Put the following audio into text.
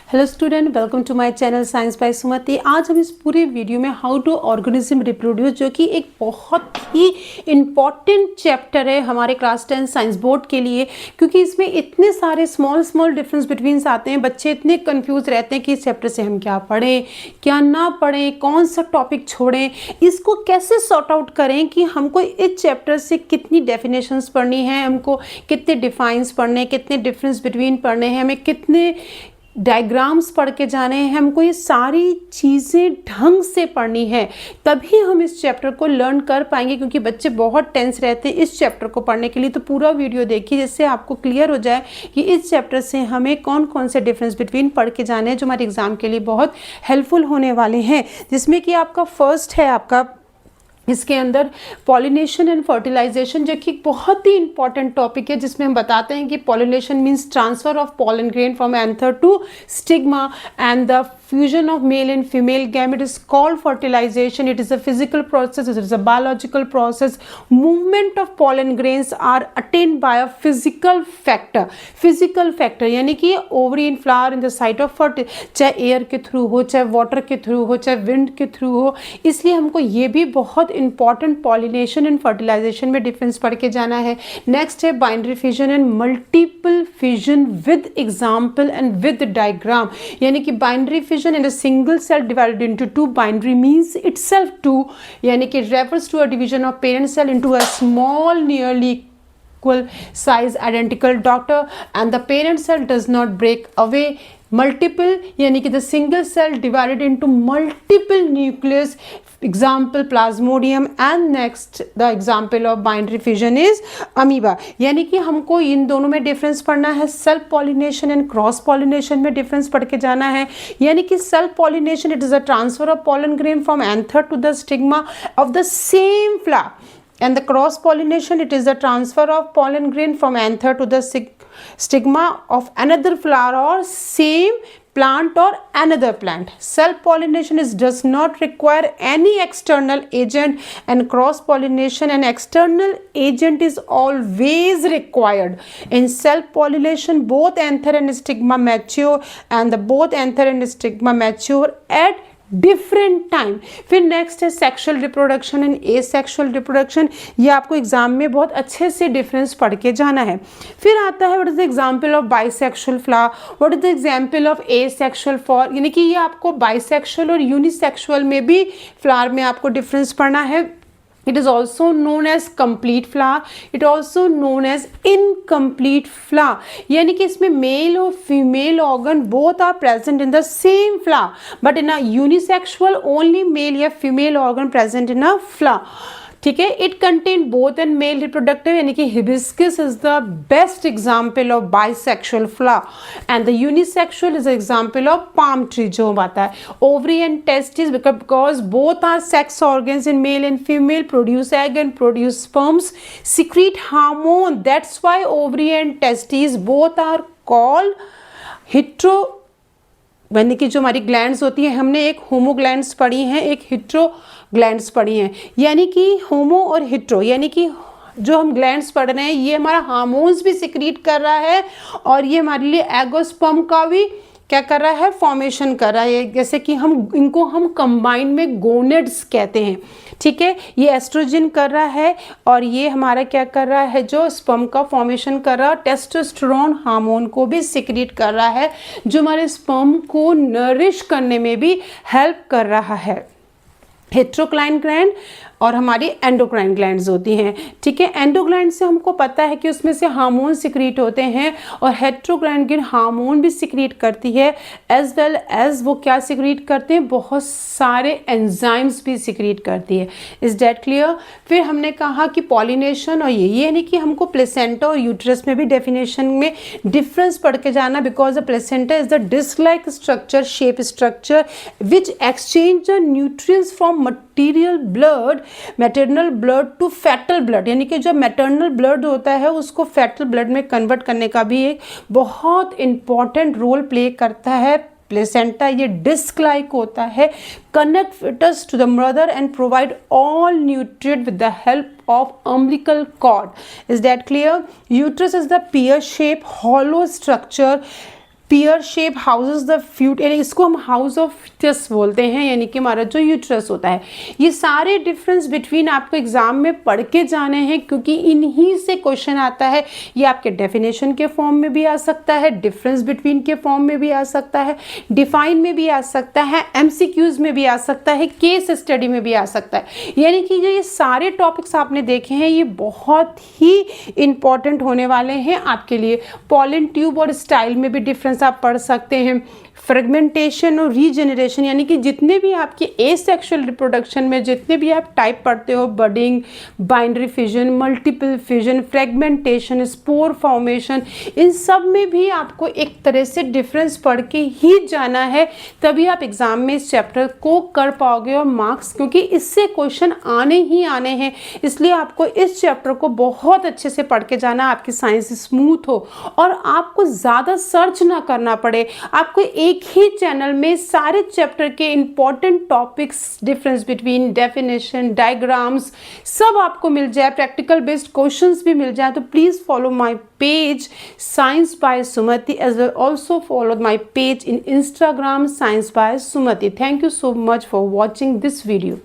Hello student, welcome to my channel science by Sumati. आज हम इस पूरे वीडियो में हाउ टू ऑर्गेनिज्म रिप्रोड्यूस, जो कि एक बहुत ही इम्पॉर्टेंट चैप्टर है हमारे क्लास 10 साइंस बोर्ड के लिए, क्योंकि इसमें इतने सारे स्मॉल डिफरेंस बिटवीन्स आते हैं। बच्चे इतने कंफ्यूज रहते हैं कि इस चैप्टर से हम क्या पढ़ें, क्या ना पढ़ें, कौन सा टॉपिक छोड़ें, इसको कैसे सॉर्ट आउट करें कि हमको इस चैप्टर से कितनी डेफिनेशंस पढ़नी है, हमको कितने डिफाइंस पढ़ने, कितने डिफरेंस बिटवीन पढ़ने हैं, हमें कितने डायग्राम्स पढ़ के जाने हैं, हमको ये सारी चीज़ें ढंग से पढ़नी है, तभी हम इस चैप्टर को लर्न कर पाएंगे। क्योंकि बच्चे बहुत टेंस रहते हैं इस चैप्टर को पढ़ने के लिए। तो पूरा वीडियो देखिए जिससे आपको क्लियर हो जाए कि इस चैप्टर से हमें कौन कौन से डिफरेंस बिटवीन पढ़ के जाने हैं, जो हमारे एग्जाम के लिए बहुत हेल्पफुल होने वाले हैं। जिसमें कि आपका फर्स्ट है आपका इसके अंदर पॉलिनेशन एंड फर्टिलाइजेशन, जो कि बहुत ही इंपॉर्टेंट टॉपिक है, जिसमें हम बताते हैं कि pollination means transfer of pollen grain from anther to stigma and the fusion of male and female gamete is called fertilization. It is a physical process, it is a biological process. Movement of pollen grains are attained by a physical factor. Physical factor यानी कि ovary and flower in the site of fertilization, चाहे air के through हो, चाहे water के through हो, चाहे wind के थ्रू हो। इसलिए हमको ये भी बहुत important pollination and fertilization में difference पढ़ के जाना है। Next है binary fission and multiple fission with example and with diagram। यानी कि binary fission and a single cell divided into two. Binary means itself two, यानी कि refers to a division of parent cell into a small nearly equal size identical daughter, and the parent cell does not break away. Multiple यानी कि the single cell divided into multiple nucleus, example plasmodium, and next the example of binary fission is amoeba। यानी कि हमको इन दोनों में difference पढ़ना है। Self pollination and cross pollination में डिफरेंस पढ़ के जाना है। यानी कि self pollination it is a transfer of pollen grain from anther to the stigma of the same flower, and the cross pollination it is the transfer of pollen grain from anther to the stigma of another flower or same plant or another plant. Self pollination does not require any external agent, and cross pollination an external agent is always required. In self pollination both anther and stigma mature, and both anther and stigma mature at different time. फिर next है sexual reproduction and asexual reproduction. ये आपको exam में बहुत अच्छे से difference पढ़ के जाना है। फिर आता है what is the example of bisexual flower, what is the example of asexual flower. यानी कि ये आपको बाइसेक्सुअल और यूनिसेक्सुअल में भी फ्लावर में आपको डिफरेंस पढ़ना है। It is also known as complete flower. It also known as incomplete flower. यानी कि इसमें मेल और female organ both are present in the same flower, but in a unisexual only male या female organ present in a flower. ठीक है। It contain both and male reproductive, यानी कि hibiscus is the best example of bisexual flower, and the unisexual is example of palm tree जो आता है। Ovary and testis because both are sex organs in male and female, produce egg and produce sperms, secrete hormone, that's why ovary and testis both are called hetero, यानी कि जो हमारी glands होती हैं, हमने एक होमो ग्लैंड्स पढ़ी हैं, एक हिट्रो ग्लैंड्स पढ़ी हैं। यानी कि होमो और हिट्रो, यानी कि जो हम ग्लैंड्स पढ़ रहे हैं ये हमारा हार्मोन्स भी सिक्रीट कर रहा है, और ये हमारे लिए एगोस्पर्म का भी क्या कर रहा है, फॉर्मेशन कर रहा है। जैसे कि इनको हम कंबाइन में गोनेड्स कहते हैं। ठीक है। ये एस्ट्रोजन कर रहा है और ये हमारा क्या कर रहा है, जो स्पर्म का फॉर्मेशन कर रहा है, टेस्टोस्टेरोन हार्मोन को भी सिक्रीट कर रहा है, जो हमारे स्पर्म को नरिश करने में भी हेल्प कर रहा है। हेट्रोक्लाइन ग्लैंड और हमारी एंडोक्राइन ग्लैंड्स होती हैं। ठीक है। एंडोग्लैंड से हमको पता है कि उसमें से हार्मोन सिक्रीट होते हैं, और हेट्रोक्लाइन ग्लैंड हार्मोन भी सिक्रीट करती है, एज वेल एज वो क्या सिक्रीट करते हैं, बहुत सारे एंजाइम्स भी सिक्रीट करती है। Is that clear. फिर हमने कहा कि पॉलिनेशन और ये यानी कि हमको प्लेसेंटा और यूट्रस में भी डेफिनेशन में डिफरेंस पढ़ के जाना, because the placenta is the disc like structure, shape structure which exchange the nutrients from material blood, maternal blood to foetal blood, यानी कि जो मैटरनल ब्लड होता है उसको फैटल ब्लड में कन्वर्ट करने का भी एक बहुत इंपॉर्टेंट रोल प्ले करता है प्लेसेंटा। ये डिस्क लाइक होता है, connect fetus to the mother and provide all nutrient with the help of umbilical cord. Is that clear? Uterus is the pear shape hollow structure pear shape houses the fruit, यानी इसको हम house of foetus बोलते हैं, यानी कि हमारा जो uterus होता है। ये सारे डिफरेंस बिटवीन आपको एग्जाम में पढ़ के जाने हैं, क्योंकि इन्हीं से क्वेश्चन आता है। ये आपके डेफिनेशन के फॉर्म में भी आ सकता है, डिफरेंस बिटवीन के फॉर्म में भी आ सकता है, डिफाइन में भी आ सकता है, एमसीक्यूज में भी आ सकता है, केस स्टडी में भी आ सकता है। यानी कि जो ये सारे टॉपिक्स आपने देखे हैं ये बहुत ही इंपॉर्टेंट होने वाले हैं आपके लिए। पॉलन ट्यूब और स्टाइल में भी डिफरेंस आप पढ़ सकते हैं। फ्रेगमेंटेशन और रीजेनरेशन, यानी कि जितने भी आपके एसेक्सुअल रिप्रोडक्शन में जितने भी आप टाइप पढ़ते हो, budding, binary fission, multiple fission, fragmentation, spore formation, इन सब में भी आपको एक तरह से डिफरेंस पढ़ के ही जाना है, तभी आप एग्जाम में इस चैप्टर को कर पाओगे और मार्क्स, क्योंकि इससे क्वेश्चन आने ही आने हैं। इसलिए आपको इस चैप्टर को बहुत अच्छे से पढ़ के जाना, आपकी साइंस स्मूथ हो और आपको ज़्यादा सर्च ना करना पड़े। आपको एक ही चैनल में सारे चैप्टर के important topics, difference between, definition, diagrams सब आपको मिल जाए, प्रैक्टिकल बेस्ड क्वेश्चंस भी मिल जाए। तो please follow my page Science by Sumati, as well also follow my page in Instagram Science by Sumati. Thank you so much for watching this video.